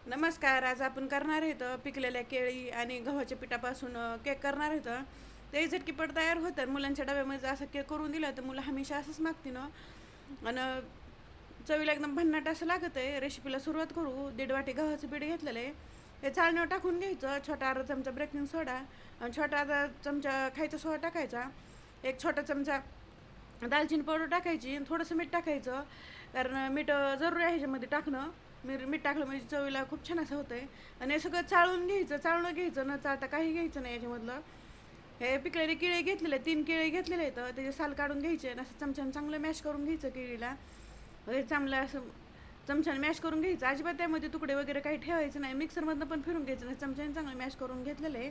नमस्कार. आज आपण करणार आहेत पिकलेल्या केळी आणि गव्हाच्या पिठापासून केक करणार आहेत. ते झटकीपट तयार होतात. मुलांच्या डब्यामध्ये असं केक करून दिला तर मुलं हमेशा असंच मागतील. आणि चवीला एकदम भन्नाट असं लागत आहे. रेसिपीला सुरुवात करू. 1.5 वाटी गव्हाचं पीठ घेतलेलं आहे. हे चाळणीवर टाकून घ्यायचं. छोटा अर्धा चमचा बेकिंग सोडा आणि छोटा अर्धा चमचा खायचा सोडा टाकायचा. एक छोटा चमचा दालचिनी पावडर टाकायची आणि थोडंसं मीठ टाकायचं, कारण मीठ जरूर आहे ह्याच्यामध्ये टाकणं. मीठ टाकलं म्हणजे चवीला खूप छान असं होतं आहे. आणि हे सगळं चाळून घ्यायचं, न चाळता काही घ्यायचं नाही याच्यामधलं. हे पिकलेले केळी घेतलेले 3 केळी घेतलेले आहेत, त्याचे साल काढून घ्यायचे आणि असं चमच्याने चांगलं मॅश करून घ्यायचं केळीला. हे चांगलं असं चमच्याने मॅश करून घ्यायचं. अजिबात त्यामध्ये तुकडे वगैरे काही ठेवायचं नाही. मिक्सरमधनं पण फिरून घ्यायचं नाही, चमच्याने चांगलं मॅश करून घेतलेलं आहे.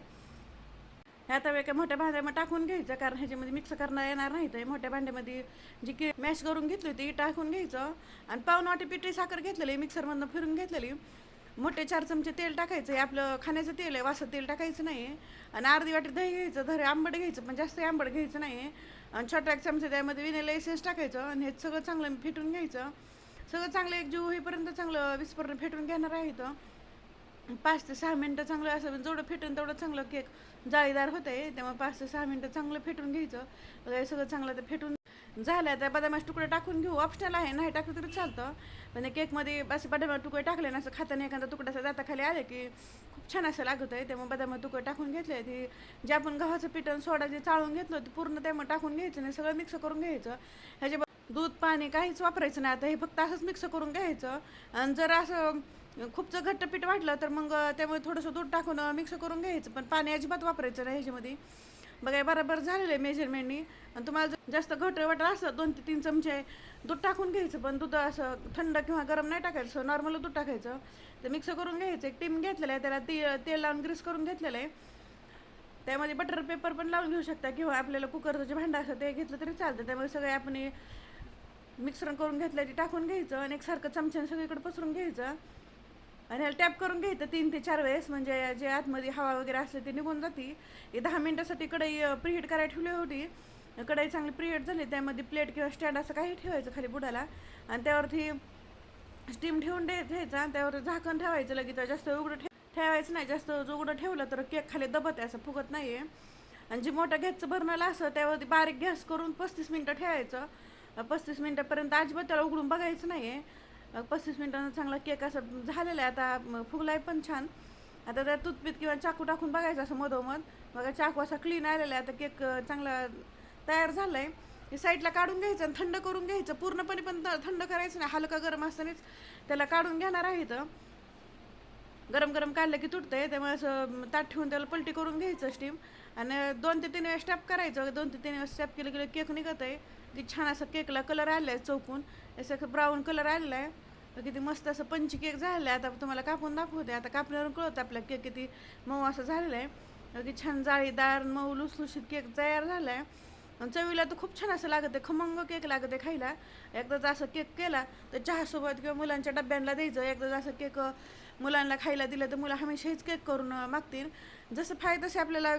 ह्या तव्या एका मोठ्या भांड्यामध्ये टाकून घ्यायचं, कारण ह्याच्यामध्ये मिक्स करता येणार नाही. तर मोठ्या भांड्यामध्ये जी की मॅश करून घेतली होती टाकून घ्यायचं. आणि पाऊण वाटी पिठी साखर घेतलेली मिक्सरमधनं फिरून घेतलेली. मोठे 4 चमचे तेल टाकायचं. हे आपलं खाण्याचं तेल आहे, वासं तेल टाकायचं नाही. आणि अर्धी वाटी दही घ्यायचं. दही आंबट घ्यायचं, पण जास्त आंबट घ्यायचं नाही. आणि छोटा एक चमचा त्यामध्ये व्हॅनिला एसेन्स टाकायचं आणि हे सगळं चांगलं फेटून घ्यायचं. सगळं चांगलं एक जीव होईपर्यंत चांगलं विस्पर्न फेटून घेणार आहे. 5 ते 6 मिनटं चांगलं असं जेवढं फेटून तेवढं चांगलं केक जाळीदार होतं आहे. त्यामुळे 5 ते 6 मिनटं चांगलं फेटून घ्यायचं. हे सगळं चांगलं ते फेटून झालं. आता बदामाचे तुकडे टाकून घेऊ. ऑप्शनल आहे, नाही टाकलं तरी चालतं. पण केकमध्ये असे बदामाचे तुकडे टाकले ना, असं खाताना एखादा तुकडा असं जाता आले की खूप छान असं लागत आहे. त्यामुळे बदामाचे तुकडे टाकून घेतले. ते जे आपण गव्हाचं पीठ आणि सोडा जे चाळून घेतलं ते पूर्ण त्यामुळे टाकून घ्यायचं नाही, सगळं मिक्स करून घ्यायचं. ह्याच्या दूध पाणी काहीच वापरायचं नाही. आता हे फक्त असंच मिक्स करून घ्यायचं. आणि जर असं खूपच घट्ट पीठ वाटलं तर मग त्यामुळे थोडंसं दूध टाकून मिक्स करून घ्यायचं, पण पाणी अजिबात वापरायचं नाही ह्याच्यामध्ये. बघा बरोबर झालेलं आहे मेजरमेंटनी. आणि तुम्हाला जर जास्त घट्ट वाटत असं 2 ते 3 चमचे दूध टाकून घ्यायचं, पण दूध असं थंड किंवा गरम नाही टाकायचं, नॉर्मल दूध टाकायचं. ते मिक्स करून घ्यायचं. एक टीम घेतलेलं आहे, त्याला तेल लावून ग्रीस करून घेतलेलं आहे. त्यामध्ये बटर पेपर पण लावून घेऊ शकता, किंवा आपल्याला कुकरचं जे भांडं असतं ते घेतलं तरी चालतं. त्यामुळे सगळे आपण मिक्सर करून घेतलं ते टाकून घ्यायचं आणि एकसारखं चमच्याने सगळीकडे पसरून घ्यायचं. आणि ह्याला टॅप करून घ्यायचं 3 ते 4 वेळेस, म्हणजे जे आतमध्ये हवा वगैरे असते ते निघून जाते. 10 मिनटासाठी कढई प्रीहीट करायला ठेवली होती. कढई चांगली प्रीहीट झाली. त्यामध्ये प्लेट किंवा स्टँड असं काही ठेवायचं खाली बुडाला, आणि त्यावरती स्टीम ठेवून द्यायचा. त्यावर झाकण ठेवायचं. लगेच जास्त उघडं ठेवायचं नाही. जास्त उघडं ठेवलं तर केक खाली दबत आहे, असं फुगत नाही आहे. आणि जे मोठं गॅसचं बर्नर असं त्यावरती बारीक गॅस करून 35 मिनटं ठेवायचं. 35 मिनटापर्यंत अजिबात त्याला उघडून बघायचं नाही आहे. 35 मिनटानं चांगला केक असं झालेला आहे. आता फुगला आहे पण छान. आता त्या टूथपिक किंवा चाकू टाकून बघायचं असं मधोमध. बघा चाकू असा क्लीन आलेला आहे. आता केक चांगला तयार झाला आहे. हे साईडला काढून घ्यायचं आणि थंड करून घ्यायचं. पूर्णपणे पण थंड करायचं नाही, हलका गरम असतानाच त्याला काढून घेणार आहे. गरम गरम काढलं की तुटतंय, त्यामुळे असं ताट ठेवून त्याला पलटी करून घ्यायचं स्टीम. आणि 2 ते 3 वेळा स्टॅप करायचं. 2 ते 3 वेळा स्टॅप केलं केलं केक निघत आहे. की छान असं केकला कलर आला आहे चौकून, असं ब्राऊन कलर आलेला आहे. किती मस्त असं पंची केक झालेला आहे. आता तुम्हाला कापून दाखवते. आता कापण्यावरून कळतं आपला केक किती मऊ असं झालेला आहे. की छान जाळीदार मऊ लुसलुशीत केक तयार झाला आहे. आणि चवीला तर खूप छान असं लागतं आहे, खमंग केक लागत आहे खायला. एकदा असं केक केला तर चहासोबत किंवा मुलांच्या डब्यांना द्यायचं. एकदा असं केक मुलांना खायला दिलं तर मुलं हमेशा हेच केक करून मागतील. जसं पाहिजे तसे आपल्याला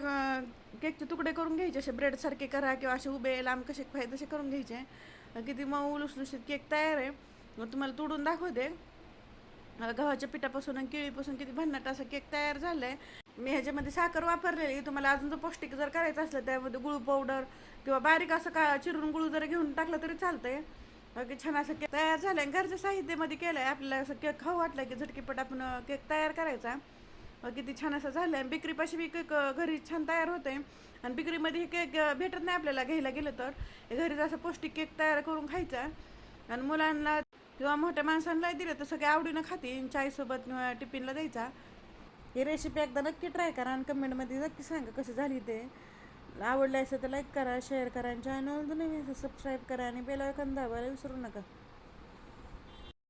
केकचे तुकडे करून घ्यायचे, असे ब्रेडसारखे करा किंवा असे उभे लांब कसे पाहिजे तसे करून घ्यायचे. किती मऊ लुसलुशीत केक तयार आहे. मग तुम्हाला तोडून दाखवते. गव्हाच्या पिठापासून आणि केळीपासून किती भन्नाट असा केक तयार झाला आहे. मी ह्याच्यामध्ये साखर वापरलेली. तुम्हाला अजून जर पौष्टिक जर करायचं असलं त्यामध्ये गुळ पावडर किंवा बारीक असं चिरून गुळ जर घेऊन टाकलं तरी चालतंय. बाकी छान असं केक तयार झालं आहे. घरच्या साहित्यामध्ये केलं आहे. आपल्याला असं केक खाऊ वाटलं की झटकीपट आपण केक तयार करायचा. किती छान असं झालं आहे. बिक्रीपाशी बी केक घरी छान तयार होतं आहे. आणि बिक्रीमध्ये हे केक भेटत नाही आपल्याला घ्यायला गेलं तर. घरी असं पौष्टिक केक तयार करून खायचा. आणि मुलांना किंवा मोठ्या माणसांना दिलं तर सगळे आवडीनं खातील. चायसोबत किंवा टिफिनला द्यायचा. ही रेसिपी एकदा नक्की ट्राय करा आणि कमेंटमध्ये नक्की सांगा कशी झाली ते. आवडलं असेल तर लाईक करा, शेअर करा आणि चॅनल नवीन सबस्क्राईब करा आणि बेल आयकॉन दाबायला विसरू नका.